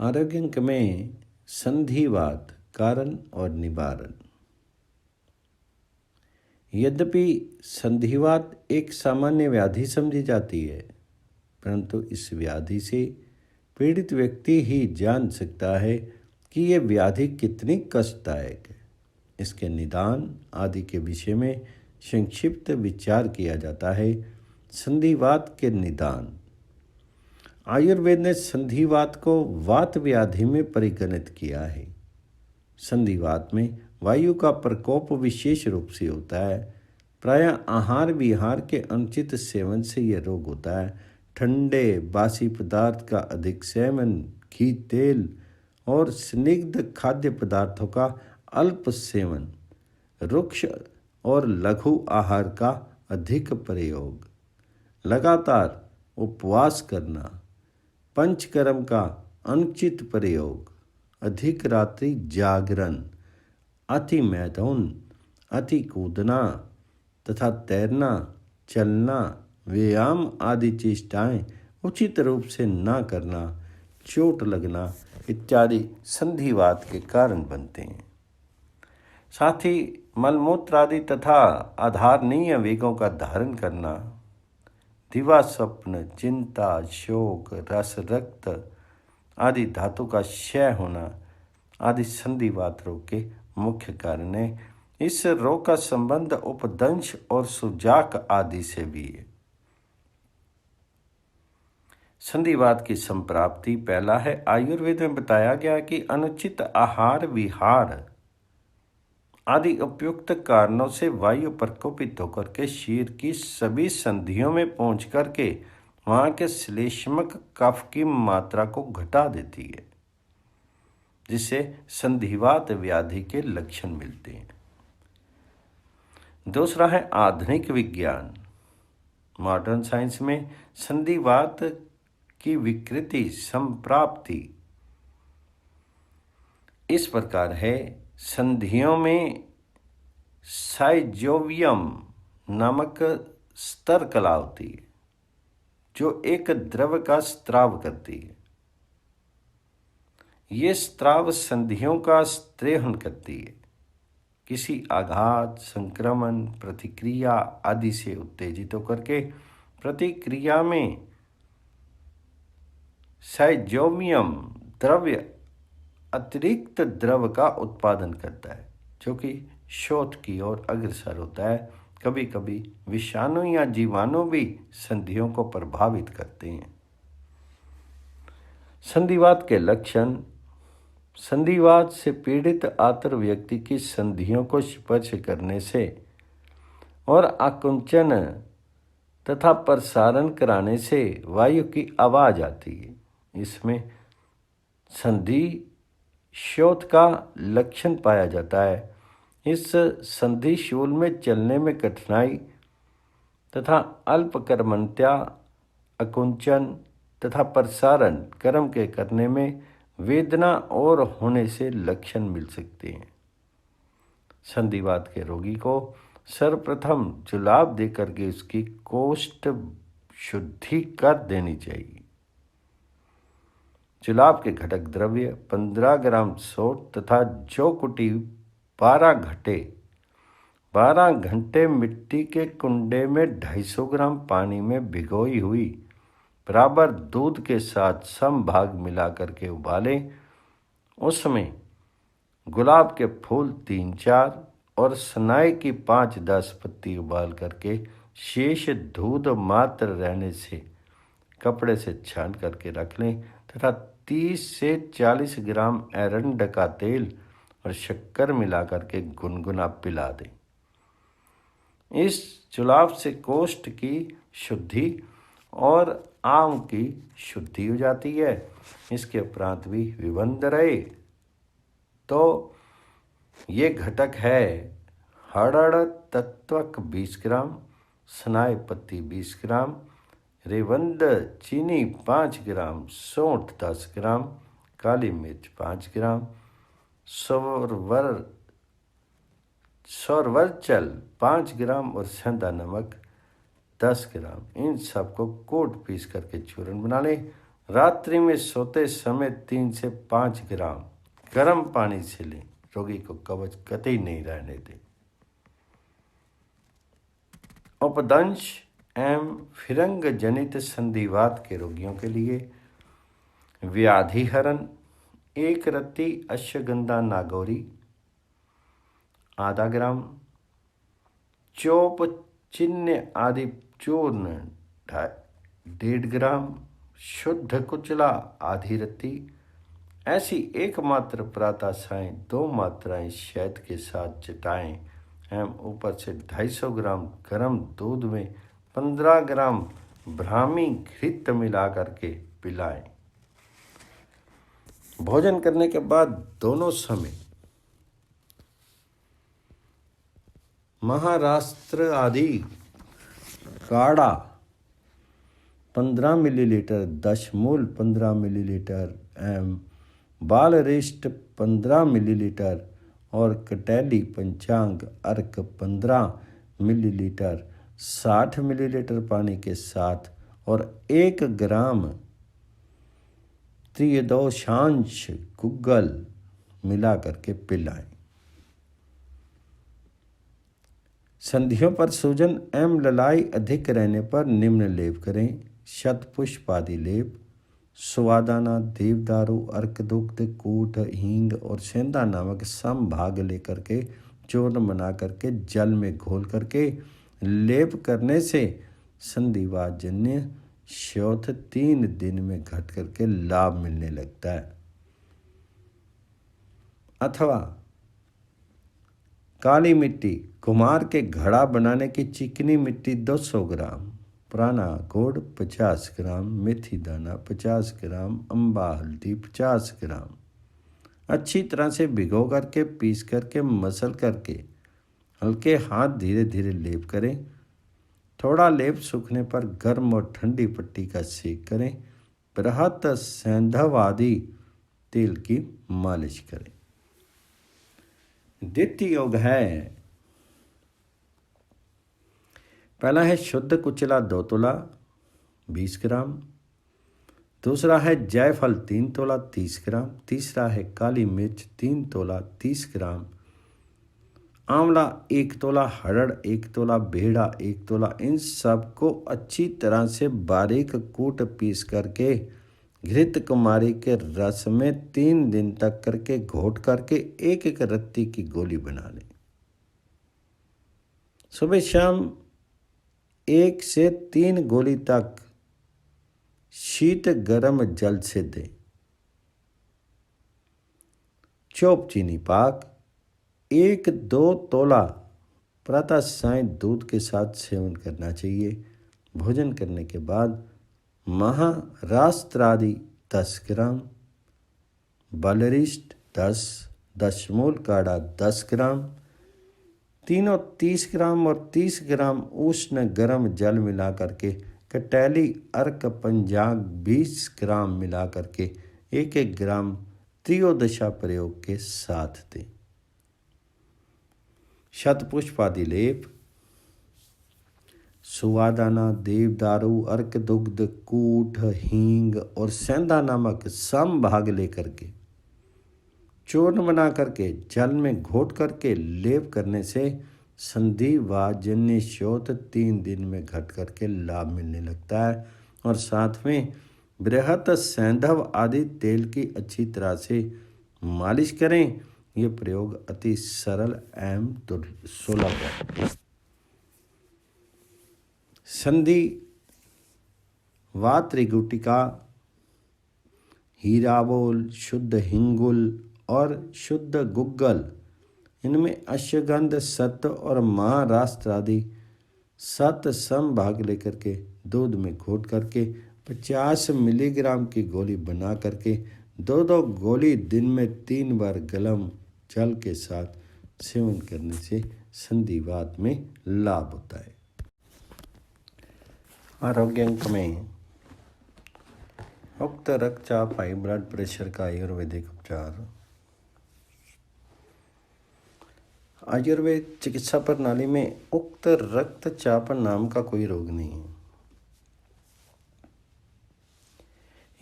आरोग्य अंक में संधिवात कारण और निवारण। यद्यपि संधिवात एक सामान्य व्याधि समझी जाती है, परंतु इस व्याधि से पीड़ित व्यक्ति ही जान सकता है कि यह व्याधि कितनी कष्टदायक है। इसके निदान आदि के विषय में संक्षिप्त विचार किया जाता है। संधिवात के निदान। आयुर्वेद ने संधिवात को वात व्याधि में परिगणित किया है। संधिवात में वायु का प्रकोप विशेष रूप से होता है। प्रायः आहार विहार के अनुचित सेवन से यह रोग होता है। ठंडे बासी पदार्थ का अधिक सेवन, घी, तेल और स्निग्ध खाद्य पदार्थों का अल्प सेवन, रुक्ष और लघु आहार का अधिक प्रयोग, लगातार उपवास करना, पंचकर्म का अनुचित प्रयोग, अधिक रात्रि जागरण, अति मैथुन, अति कूदना तथा तैरना, चलना, व्यायाम आदि चेष्टाएं उचित रूप से न करना, चोट लगना इत्यादि संधिवात के कारण बनते हैं। साथ ही मलमूत्र आदि तथा आधारणीय वेगों का धारण करना, दिवा स्वप्न, चिंता, शोक, रस, रक्त आदि धातु का क्षय होना आदि संधिवात रोग के मुख्य कारण है। इस रोग का संबंध उपदंश और सुजाक आदि से भी है। संधिवात की संप्राप्ति। पहला है, आयुर्वेद में बताया गया कि अनुचित आहार विहार आदि उपयुक्त कारणों से वायु प्रकोपित होकर के शरीर की सभी संधियों में पहुंच करके वहां के श्लेष्मक कफ की मात्रा को घटा देती है, जिससे संधिवात व्याधि के लक्षण मिलते हैं। दूसरा है आधुनिक विज्ञान। मॉडर्न साइंस में संधिवात की विकृति संप्राप्ति इस प्रकार है। संधियों में साइजोवियम नामक स्तर कला होती है, जो एक द्रव का स्त्राव करती है। ये स्त्राव संधियों का स्त्रेहन करती है। किसी आघात, संक्रमण, प्रतिक्रिया आदि से उत्तेजित होकर के प्रतिक्रिया में साइजोवियम द्रव्य अतिरिक्त द्रव का उत्पादन करता है, जो कि शोथ की ओर अग्रसर होता है। कभी कभी विषाणु या जीवाणु भी संधियों को प्रभावित करते हैं। संधिवात के लक्षण। संधिवात से पीड़ित आतर व्यक्ति की संधियों को स्पर्श करने से और आकुंचन तथा प्रसारण कराने से वायु की आवाज आती है। इसमें संधि शोथ का लक्षण पाया जाता है। इस संधि शूल में चलने में कठिनाई तथा अल्पकर्मण्यता, अकुंचन तथा प्रसारण कर्म के करने में वेदना और होने से लक्षण मिल सकते हैं। संधिवात के रोगी को सर्वप्रथम जुलाब देकर के उसकी कोष्ठ शुद्धि कर देनी चाहिए। जुलाब के घटक द्रव्य 15 ग्राम सोंठ तथा जौकुटी 12 घंटे मिट्टी के कुंडे में 250 ग्राम पानी में भिगोई हुई बराबर दूध के साथ सम भाग मिला करके उबालें। उसमें गुलाब के फूल 3-4 और सनाई की 5-10 पत्ती उबाल करके शेष दूध मात्र रहने से कपड़े से छान करके रख लें तथा 30 से 40 ग्राम एरंड का तेल और शक्कर मिला करके गुनगुना पिला दें। इस जुलाब से कोष्ठ की शुद्धि और आम की शुद्धि हो जाती है। इसके उपरांत भी विबंध रहे तो ये घटक है हड़ड़ तत्वक 20 ग्राम, सनाई पत्ती 20 ग्राम, रेवंद चीनी 5 ग्राम, सौंठ 10 ग्राम, काली मिर्च 5 ग्राम, सौरवरचल 5 ग्राम और सेंधा नमक 10 ग्राम। इन सबको कोट पीस करके चूर्ण बना लें रात्रि में सोते समय 3 से 5 ग्राम गर्म पानी से लें। रोगी को कब्ज कतई नहीं रहने दें। उपदंश एवं फिरंग जनित संधिवात के रोगियों के लिए व्याधिहरण 1 रत्ती अश्वगंधा नागौरी आधा ग्राम, चोप चिन्ह आदि चूर्ण 1.5 ग्राम, शुद्ध कुचला आधी रत्ती। ऐसी एकमात्र प्रातः साय 2 मात्राएं शहद के साथ चटाएं एवं ऊपर से 250 ग्राम गर्म दूध में 15 ग्राम ब्राह्मी घृत मिला करके पिलाएं। भोजन करने के बाद दोनों समय महाराष्ट्र आदि काढ़ा 15 मिलीलीटर, दशमूल 15 मिलीलीटर एवं बालरिष्ट 15 मिलीलीटर और कटैली पंचांग अर्क 15 मिलीलीटर 60 मिलीलीटर पानी के साथ और 1 ग्राम त्रियोदशांश गुग्गल मिला करके पिलाएं। संधियों पर सूजन एवं ललाई अधिक रहने पर निम्न लेप करें। शतपुष्प आदि लेप, सुवादाना, देवदारू, अर्कदुग्ध, कूट, हींग और सेंधा नामक सम भाग लेकर के चूर्ण बना करके जल में घोल करके लेप करने से संधिवात जन्य शौथ 3 दिन में घट करके लाभ मिलने लगता है। अथवा काली मिट्टी, कुम्हार के घड़ा बनाने की चिकनी मिट्टी 200 ग्राम, पुराना गुड़ 50 ग्राम, मेथी दाना 50 ग्राम, अम्बा हल्दी 50 ग्राम अच्छी तरह से भिगो करके पीस करके मसल करके हल्के हाथ धीरे धीरे लेप करें। थोड़ा लेप सूखने पर गर्म और ठंडी पट्टी का सेक करें। बृहत सैंधव आदि तेल की मालिश करें। द्वितीय योग है, पहला है शुद्ध कुचला 2 तोला 20 ग्राम, दूसरा है जायफल 3 तोला 30 ग्राम, तीसरा है काली मिर्च 3 तोला 30 ग्राम, आंवला 1 तोला, हरड़ 1 तोला, बेड़ा 1 तोला। इन सब को अच्छी तरह से बारीक कूट पीस करके घृत कुमारी के रस में 3 दिन तक करके घोट करके 1-1 रत्ती की गोली बना लें। सुबह शाम 1 से 3 गोली तक शीत गर्म जल से दें। चोप चीनी पाक 1-2 तोला प्रातः साय दूध के साथ सेवन करना चाहिए। भोजन करने के बाद महाराष्ट्रादि 10 ग्राम, बालरिष्ट 10, दशमूल काढ़ा 10 ग्राम, तीनों 30 ग्राम और 30 ग्राम उष्ण गर्म जल मिला करके कटैली अर्क पंजांग 20 ग्राम मिला करके 1-1 ग्राम त्रियोदशा प्रयोग के साथ दें। शतपुष्प आदि लेप, सुवादाना, देवदारू, अर्कदुग्ध, कूट, हींग और सेंधा नामक सम भाग लेकर के चूर्ण बना करके जल में घोट करके लेप करने से संधिवात जन्य शौथ 3 दिन में घट करके लाभ मिलने लगता है। और साथ में बृहत सैंधव आदि तेल की अच्छी तरह से मालिश करें। ये प्रयोग अति सरल एवं सुलभ है। संधि वात त्रिगुटिका, हीराबोल, शुद्ध हिंगुल और शुद्ध गुग्गल, इनमें अश्वगंध, सत्व और महाराष्ट्र आदि 7 सम भाग लेकर के दूध में घोट करके 50 मिलीग्राम की गोली बना करके 2-2 गोली दिन में 3 बार गरम जल के साथ सेवन करने से संधिवात में लाभ होता है। आरोग्य अंक में उक्त रक्तचाप, हाई ब्लड प्रेशर का आयुर्वेदिक उपचार। आयुर्वेद चिकित्सा प्रणाली में उक्त रक्तचाप नाम का कोई रोग नहीं है।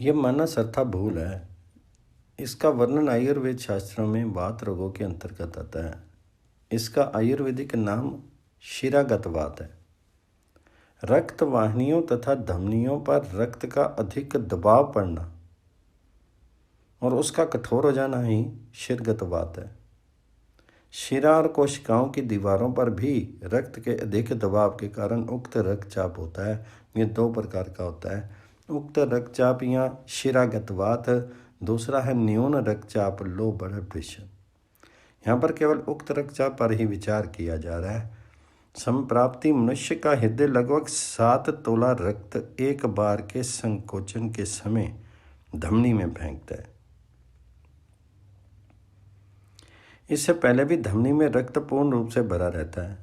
यह मानना सर्था भूल है। इसका वर्णन आयुर्वेद शास्त्रों में वात रोगों के अंतर्गत आता है। इसका आयुर्वेदिक नाम शिरागतवात है। रक्त वाहिनियों तथा धमनियों पर रक्त का अधिक दबाव पड़ना और उसका कठोर हो जाना ही शिरगतवात है। शिरा और कोशिकाओं की दीवारों पर भी रक्त के अधिक दबाव के कारण उक्त रक्तचाप होता है। ये दो प्रकार का होता है, उक्त रक्तचाप या शिरागतवात। दूसरा है न्यून रक्तचाप, लो ब्लड प्रेशर। यहाँ पर केवल उक्त रक्तचाप पर ही विचार किया जा रहा है। संप्राप्ति मनुष्य का हृदय लगभग 7 तोला रक्त एक बार के संकोचन के समय धमनी में फेंकता है। इससे पहले भी धमनी में रक्त पूर्ण रूप से भरा रहता है।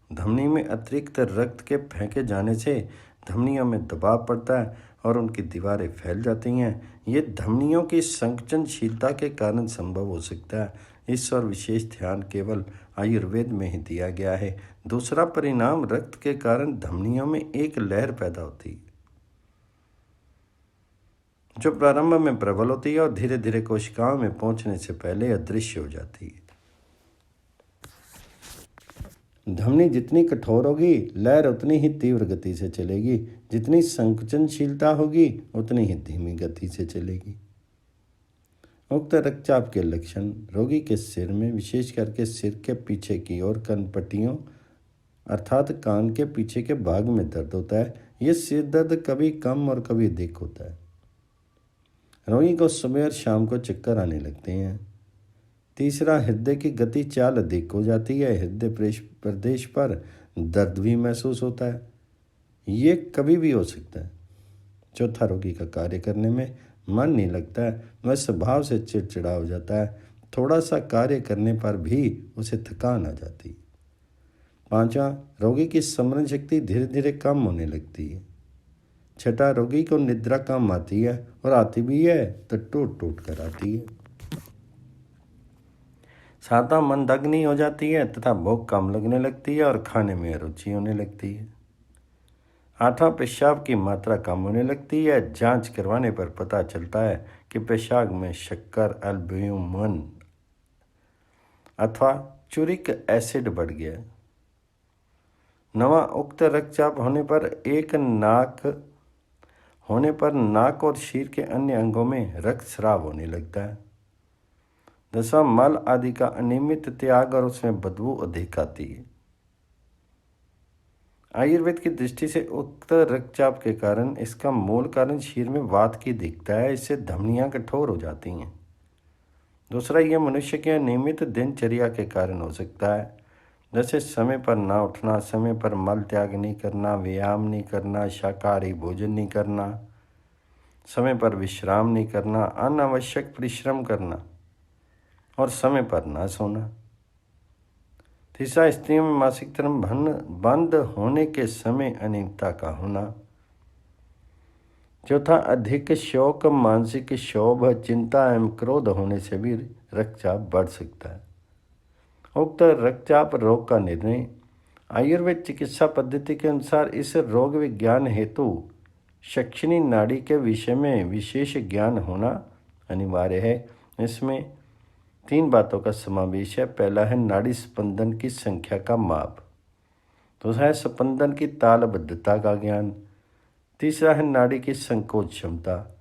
धमनी में अतिरिक्त रक्त के फेंके जाने से धमनियों में दबाव पड़ता है और उनकी दीवारें फैल जाती हैं। ये धमनियों की संकुचनशीलता के कारण संभव हो सकता है। इस और विशेष ध्यान केवल आयुर्वेद में ही दिया गया है। दूसरा परिणाम, रक्त के कारण धमनियों में एक लहर पैदा होती है जो प्रारंभ में प्रबल होती है और धीरे धीरे कोशिकाओं में पहुंचने से पहले अदृश्य हो जाती है। धमनी जितनी कठोर होगी, लहर उतनी ही तीव्र गति से चलेगी। जितनी संकुचनशीलता होगी, उतनी ही धीमी गति से चलेगी। उक्त रक्तचाप के लक्षण, रोगी के सिर में, विशेष करके सिर के पीछे की ओर कनपट्टियों अर्थात कान के पीछे के भाग में दर्द होता है। यह सिर दर्द कभी कम और कभी अधिक होता है। रोगी को सुबह और शाम को चक्कर आने लगते हैं। तीसरा, हृदय की गति चाल अधिक हो जाती है। हृदय प्रदेश पर दर्द भी महसूस होता है। ये कभी भी हो सकता है। चौथा, रोगी का कार्य करने में मन नहीं लगता है। वह स्वभाव से चिड़चिड़ा हो जाता है। थोड़ा सा कार्य करने पर भी उसे थकान आ जाती है। पांचवा, रोगी की स्मरण शक्ति धीरे धीरे कम होने लगती है। छठा, रोगी को निद्रा कम आती है और आती भी है तो टूट टूट कर आती है। सातवां, मंदग्नि हो जाती है तथा भूख कम लगने लगती है और खाने में रुचि होने लगती है। आठवां, पेशाब की मात्रा कम होने लगती है। जांच करवाने पर पता चलता है कि पेशाब में शक्कर, एल्ब्यूमिन अथवा यूरिक एसिड बढ़ गया। नवा, उक्त रक्तचाप होने पर नाक और शरीर के अन्य अंगों में रक्तस्राव होने लगता है। दसवां, मल आदि का अनियमित त्याग और उसमें बदबू अधिक आती है। आयुर्वेद की दृष्टि से उक्त रक्तचाप के कारण इसका मूल कारण शरीर में वात की दिखता है। इससे धमनियां कठोर हो जाती हैं। दूसरा, यह मनुष्य के अनियमित दिनचर्या के कारण हो सकता है, जैसे समय पर ना उठना, समय पर मल त्याग नहीं करना, व्यायाम नहीं करना, शाकाहारी भोजन नहीं करना, समय पर विश्राम नहीं करना, अनावश्यक परिश्रम करना और समय पर ना सोना। तीसरा, स्त्रियों में मासिक धर्म बंद होने के समय अनियमितता का होना। चौथा, अधिक शोक, मानसिक क्षोभ, चिंता एवं क्रोध होने से भी रक्तचाप बढ़ सकता है। उक्त रक्तचाप रोग का निर्णय, आयुर्वेद चिकित्सा पद्धति के अनुसार इस रोग विज्ञान हेतु शक्षिणी नाड़ी के विषय में विशेष ज्ञान होना अनिवार्य है। इसमें 3 बातों का समावेश है। पहला है नाड़ी स्पंदन की संख्या का माप। दूसरा है स्पंदन की तालबद्धता का ज्ञान। तीसरा है नाड़ी की संकोच क्षमता।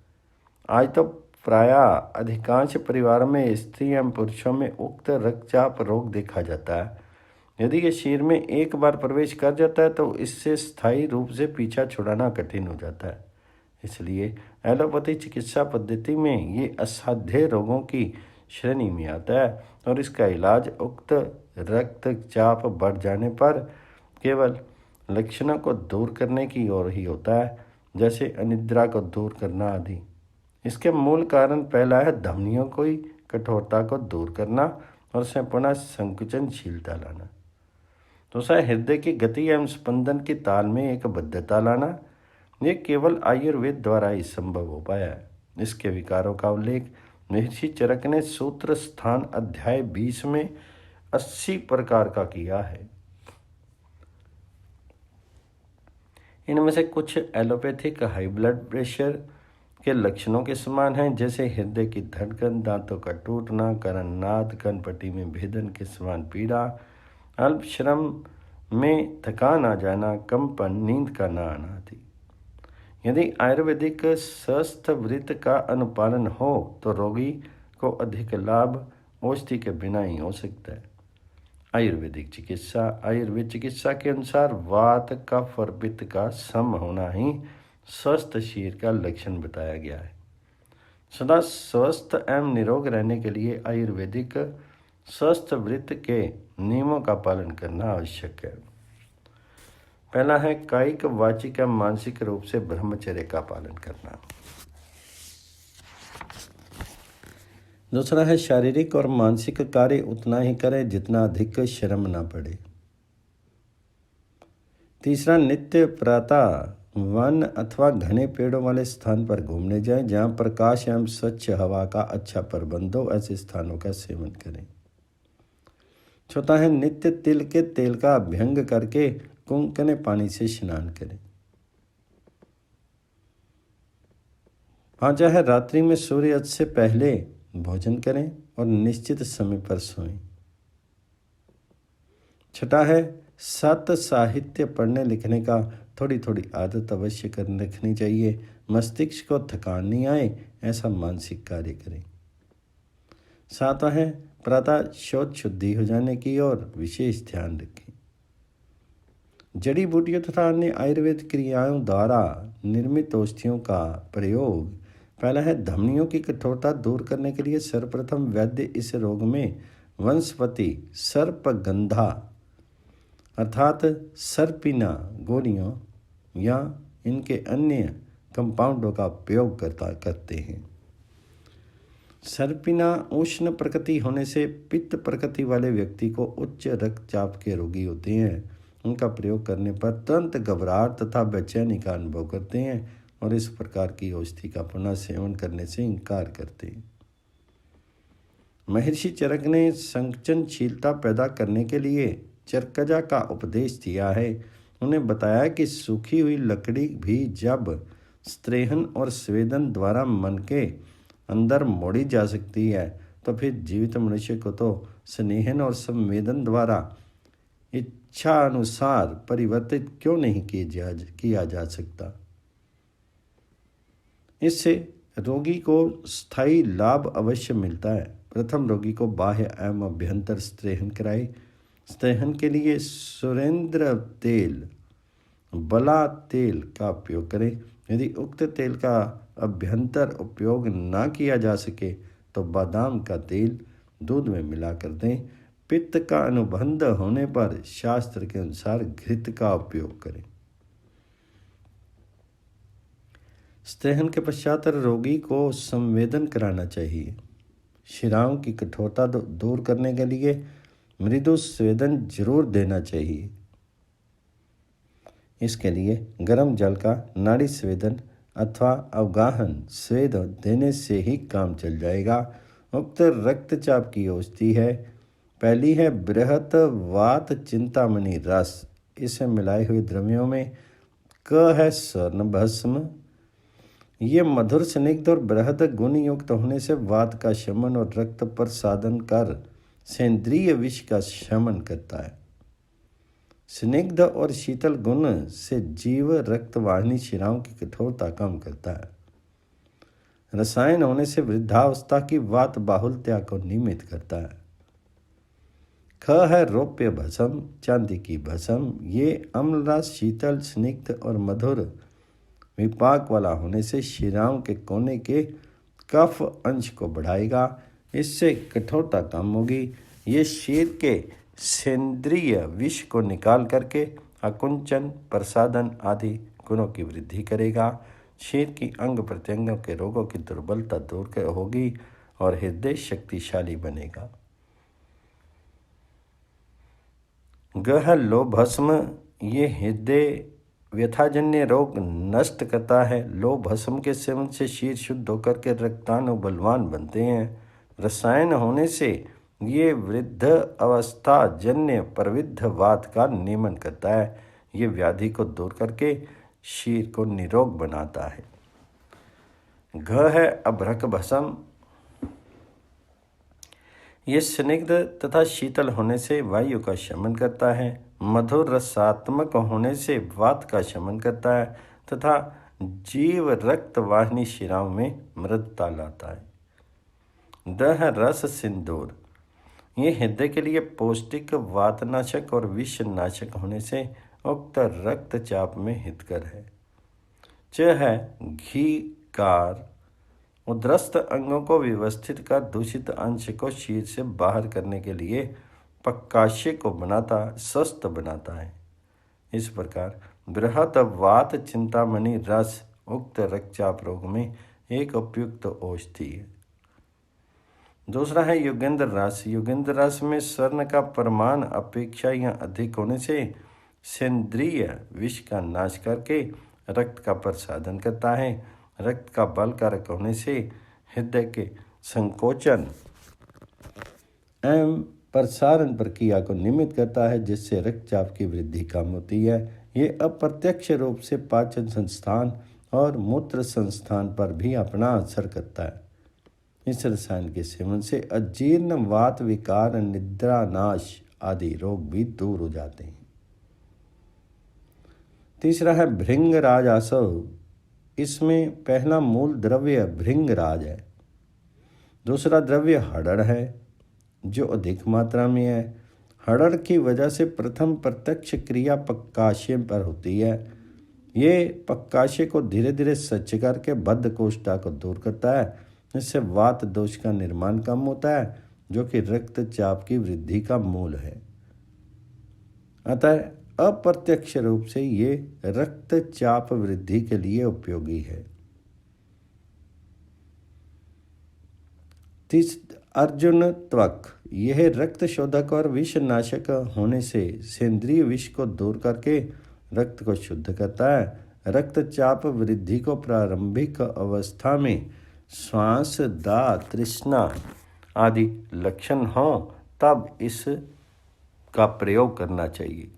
आज तो प्रायः अधिकांश परिवारों में स्त्री एवं पुरुषों में उक्त रक्तचाप रोग देखा जाता है। यदि ये शरीर में एक बार प्रवेश कर जाता है तो इससे स्थायी रूप से पीछा छुड़ाना कठिन हो जाता है। इसलिए एलोपैथी चिकित्सा पद्धति में ये असाध्य रोगों की श्रेणी में आता है और इसका इलाज उक्त रक्तचाप बढ़ जाने पर केवल लक्षणों को दूर करने की ओर ही होता है, जैसे अनिद्रा को दूर करना आदि। इसके मूल कारण, पहला है धमनियों की कठोरता को दूर करना और उसमें पुनः संकुचनशीलता लाना। दूसरा, हृदय की गति एवं स्पंदन की ताल में एक बद्धता लाना। ये केवल आयुर्वेद द्वारा ही संभव हो पाया है। इसके विकारों का उल्लेख महर्षि चरक ने सूत्र स्थान अध्याय 20 में 80 प्रकार का किया है। इनमें से कुछ एलोपैथिक हाई ब्लड प्रेशर के लक्षणों के समान हैं, जैसे हृदय की धड़कन, दांतों का टूटना, कर्णनाद, कनपट्टी में भेदन के समान पीड़ा, अल्प श्रम में थकान आ जाना, कंपन, नींद का न आना आदि। यदि आयुर्वेदिक स्वस्थ वृत्त का अनुपालन हो तो रोगी को अधिक लाभ औषधि के बिना ही हो सकता है। आयुर्वेद चिकित्सा के अनुसार वात, कफ और पित्त का सम होना ही स्वस्थ शरीर का लक्षण बताया गया है। सदा स्वस्थ एवं निरोग रहने के लिए आयुर्वेदिक स्वस्थ वृत्त के नियमों का पालन करना आवश्यक है। पहला है कायिक, वाचिक एवं मानसिक रूप से ब्रह्मचर्य का पालन करना। दूसरा है शारीरिक और मानसिक कार्य उतना ही करें जितना अधिक श्रम न पड़े। तीसरा, नित्य प्रातः वन अथवा घने पेड़ों वाले स्थान पर घूमने जाएं, जहां प्रकाश एवं स्वच्छ हवा का अच्छा प्रबंध हो, ऐसे स्थानों का सेवन करें। चौथा है नित्य तिल के तेल का अभ्यंग करके कुंकने पानी से स्नान करें। पांचवा है रात्रि में सूर्योदय से पहले भोजन करें और निश्चित समय पर सोएं। छठा है सत साहित्य पढ़ने लिखने का थोड़ी थोड़ी आदत अवश्य कर रखनी चाहिए। मस्तिष्क को थकान नहीं आए ऐसा मानसिक कार्य करें। सातवां है प्रातः शौच शुद्धि हो जाने की ओर विशेष ध्यान रखें। जड़ी बूटियों तथा अन्य आयुर्वेद क्रियाओं द्वारा निर्मित औषधियों का प्रयोग। पहला है धमनियों की कठोरता दूर करने के लिए सर्वप्रथम वैद्य इस रोग में वनस्पति सर्पगंधा अर्थात सर्पिना गोलियों या इनके अन्य कंपाउंडों का उपयोग करते हैं। सर्पिना उष्ण प्रकृति होने से पित्त प्रकृति वाले व्यक्ति को उच्च रक्तचाप के रोगी होते हैं। उनका प्रयोग करने पर तुरंत घबराहट तथा बेचैनी का अनुभव करते हैं और इस प्रकार की औषधि का पुनः सेवन करने से इनकार करते हैं। महर्षि चरक ने संचनशीलता पैदा करने के लिए चरकजा का उपदेश दिया है। उन्हें बताया कि सूखी हुई लकड़ी भी जब स्त्रेहन और स्वेदन द्वारा मन के अंदर मोड़ी जा सकती है तो फिर जीवित मनुष्य को तो स्नेहन और संवेदन द्वारा इच्छा अनुसार परिवर्तित क्यों नहीं किया जा सकता। इससे रोगी को स्थायी लाभ अवश्य मिलता है। प्रथम रोगी को बाह्य एवं अभ्यंतर स्त्रेहन कराए। स्त्रेहन के लिए सुरेंद्र तेल, बला तेल का उपयोग करें। यदि उक्त तेल का अभ्यंतर उपयोग न किया जा सके तो बादाम का तेल दूध में मिला कर दें। पित्त का अनुबंध होने पर शास्त्र के अनुसार घृत का उपयोग करें। स्त्रेहन के पश्चात रोगी को संवेदन कराना चाहिए। शिराओं की कठोरता दूर करने के लिए मृदु स्वेदन जरूर देना चाहिए। इसके लिए गर्म जल का नाड़ी स्वेदन अथवा अवगाहन स्वेद देने से ही काम चल जाएगा। उक्त रक्तचाप की औषधि है। पहली है बृहत वात चिंतामणि रस। इसे मिलाए हुए द्रव्यों में क है स्वर्ण भस्म। ये मधुर स्निग्ध और बृहद गुण युक्त होने से वात का शमन और रक्त प्रसादन कर सेंद्रिय विष का शमन करता है। स्निग्ध और शीतल गुण से जीव रक्तवाहिनी शिराओं की कठोरता कम करता है। रसायन होने से वृद्धावस्था की वात बाहुल्यता को नियमित करता है। ख है रौप्य भस्म, चांदी की भस्म। ये अम्लरस शीतल, स्निग्ध और मधुर विपाक वाला होने से शिराओं के कोने के कफ अंश को बढ़ाएगा। इससे कठोरता कम होगी। ये शरीर के सेंद्रिय विष को निकाल करके अकुंचन, प्रसादन आदि गुणों की वृद्धि करेगा। शरीर की अंग प्रत्यंगों के रोगों की दुर्बलता दूर होगी और हृदय शक्तिशाली बनेगा। गह लो भस्म। ये हृदय व्यथाजन्य रोग नष्ट करता है। लो भस्म के सेवन से शरीर शुद्ध होकर के रक्ताणु बलवान बनते हैं। रसायन होने से ये वृद्ध अवस्था जन्य प्रविद्ध वात का नियमन करता है। ये व्याधि को दूर करके शरीर को निरोग बनाता है। घ है अभ्रक भस्म। ये स्निग्ध तथा शीतल होने से वायु का शमन करता है, मधुर रसात्मक होने से वात का शमन करता है तथा जीव रक्त वाहिनी शिराओं में मृदुता लाता है। द है रस सिंदूर। ये हृदय के लिए पौष्टिक, वातनाशक और विषनाशक होने से उक्त रक्तचाप में हितकर है। च है घी कार। उद्रस्त अंगों को व्यवस्थित कर दूषित अंश को शरीर से बाहर करने के लिए पक्काशय को स्वस्थ बनाता है। इस प्रकार बृहत वात चिंतामणि रस उक्त रक्तचाप रोग में एक उपयुक्त औषधि है। दूसरा है युगेंद्र रस। युगेंद्र रस में स्वर्ण का परिमाण अपेक्षा या अधिक होने से सेंद्रीय विष का नाश करके रक्त का प्रसादन करता है। रक्त का बल कारक होने से हृदय के संकोचन एवं प्रसारण प्रक्रिया को नियमित करता है, जिससे रक्तचाप की वृद्धि कम होती है। ये अप्रत्यक्ष रूप से पाचन संस्थान और मूत्र संस्थान पर भी अपना असर करता है। इस रसायन के सेवन से अजीर्ण, वात विकार, निद्रा नाश आदि रोग भी दूर हो जाते हैं। तीसरा है भृंगराज आसव। इसमें पहला मूल द्रव्य भृंगराज है। दूसरा द्रव्य हड़ड़ है जो अधिक मात्रा में है। हड़ड़ की वजह से प्रथम प्रत्यक्ष क्रिया पक्काशय पर होती है। ये पक्काशय को धीरे धीरे स्वच्छ करके बद्धकोष्ठता को दूर करता है। इससे वात दोष का निर्माण कम होता है, जो कि रक्तचाप की वृद्धि का मूल है। अतः अप्रत्यक्ष रूप से ये रक्तचाप वृद्धि के लिए उपयोगी है। अर्जुन त्वक। यह रक्त शोधक और विषनाशक होने से सेंद्रीय विष को दूर करके रक्त को शुद्ध करता है। रक्तचाप वृद्धि को प्रारंभिक अवस्था में श्वास, दाह, तृष्णा आदि लक्षण हों तब इस का प्रयोग करना चाहिए।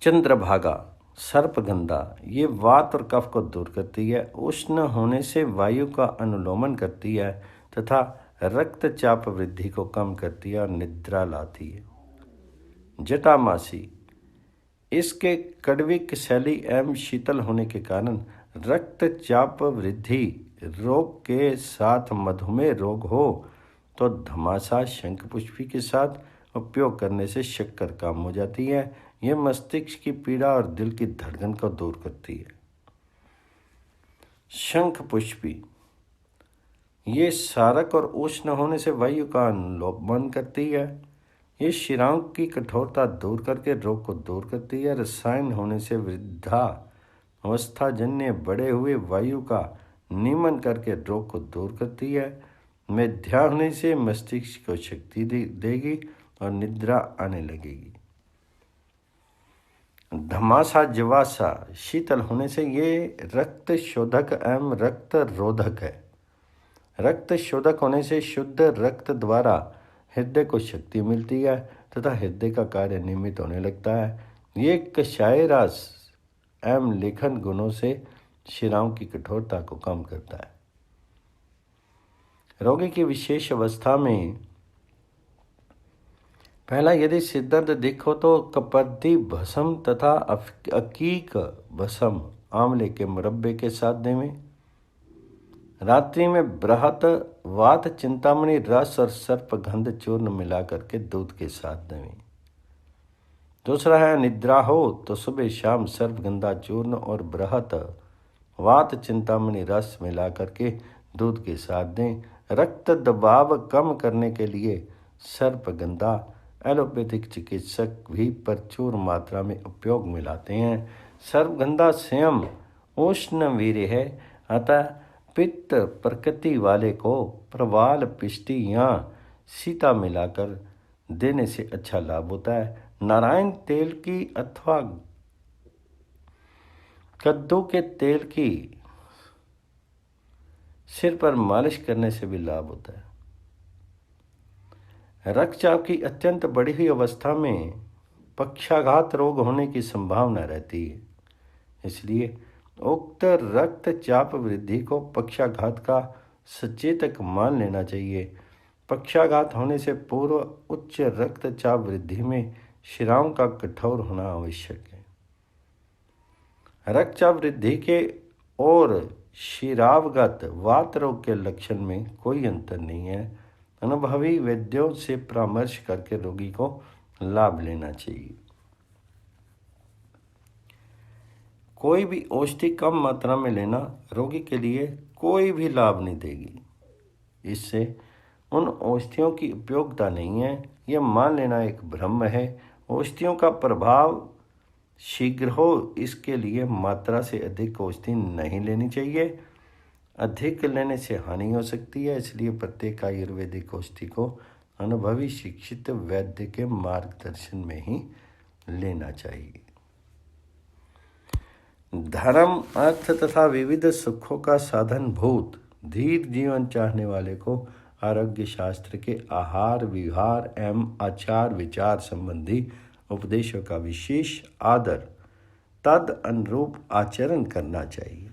चंद्रभागा सर्पगंधा। ये वात और कफ को दूर करती है, उष्ण होने से वायु का अनुलोमन करती है तथा रक्तचाप वृद्धि को कम करती है और निद्रा लाती है। जटामासी। इसके कड़वी शैली एवं शीतल होने के कारण रक्तचाप वृद्धि रोग के साथ मधुमेह रोग हो तो धमासा शंखपुष्पी के साथ उपयोग करने से शक्कर कम हो जाती है। यह मस्तिष्क की पीड़ा और दिल की धड़कन को दूर करती है। शंखपुष्पी। ये सारक और उष्ण होने से वायु का अनुलोमन करती है। ये शिराओं की कठोरता दूर करके रोग को दूर करती है। रसायन होने से वृद्धा अवस्थाजन्य बढ़े हुए वायु का नियमन करके रोग को दूर करती है। मेध्या होने से मस्तिष्क को शक्ति देगी और निद्रा आने लगेगी। धमासा जवासा। शीतल होने से ये रक्त शोधक एवं रक्त रोधक है। रक्त शोधक होने से शुद्ध रक्त द्वारा हृदय को शक्ति मिलती है तथा हृदय का कार्य नियमित होने लगता है। ये कषाय रस एवं लेखन गुणों से शिराओं की कठोरता को कम करता है। रोगी की विशेष अवस्था में पहला, यदि सिरदर्द दिखो तो कपर्दी भस्म तथा अकीक भस्म आंवले के मुरब्बे के साथ देवें। रात्रि में बृहत वात चिंतामणि रस और सर्पगंध चूर्ण मिला करके दूध के साथ देवें। दूसरा है, निद्रा हो तो सुबह शाम सर्पगंधा चूर्ण और बृहत वात चिंतामणि रस मिला करके दूध के साथ दें। रक्त दबाव कम करने के लिए सर्पगंधा एलोपैथिक चिकित्सक भी प्रचुर मात्रा में उपयोग में लाते हैं। सर्पगंधा स्वयं उष्ण वीर्य है, अतः पित्त प्रकृति वाले को प्रवाल, पिष्टि या सीता मिलाकर देने से अच्छा लाभ होता है। नारायण तेल की अथवा कद्दू के तेल की सिर पर मालिश करने से भी लाभ होता है। रक्तचाप की अत्यंत बढ़ी हुई अवस्था में पक्षाघात रोग होने की संभावना रहती है, इसलिए उक्त रक्तचाप वृद्धि को पक्षाघात का सचेतक मान लेना चाहिए। पक्षाघात होने से पूर्व उच्च रक्तचाप वृद्धि में शिराओं का कठोर होना आवश्यक है। रक्तचाप वृद्धि के और शिरावगत वात रोग के लक्षण में कोई अंतर नहीं है। अनुभवी वैद्यों से परामर्श करके रोगी को लाभ लेना चाहिए। कोई भी औषधि कम मात्रा में लेना रोगी के लिए कोई भी लाभ नहीं देगी। इससे उन औषधियों की उपयोगिता नहीं है, यह मान लेना एक भ्रम है। औषधियों का प्रभाव शीघ्र हो, इसके लिए मात्रा से अधिक औषधि नहीं लेनी चाहिए। अधिक लेने से हानि हो सकती है, इसलिए प्रत्येक आयुर्वेदिक औषधि को अनुभवी शिक्षित वैद्य के मार्गदर्शन में ही लेना चाहिए। धर्म, अर्थ तथा विविध सुखों का साधन भूत धीर जीवन चाहने वाले को आरोग्य शास्त्र के आहार, विहार एवं आचार विचार संबंधी उपदेशों का विशेष आदर तद अनुरूप आचरण करना चाहिए।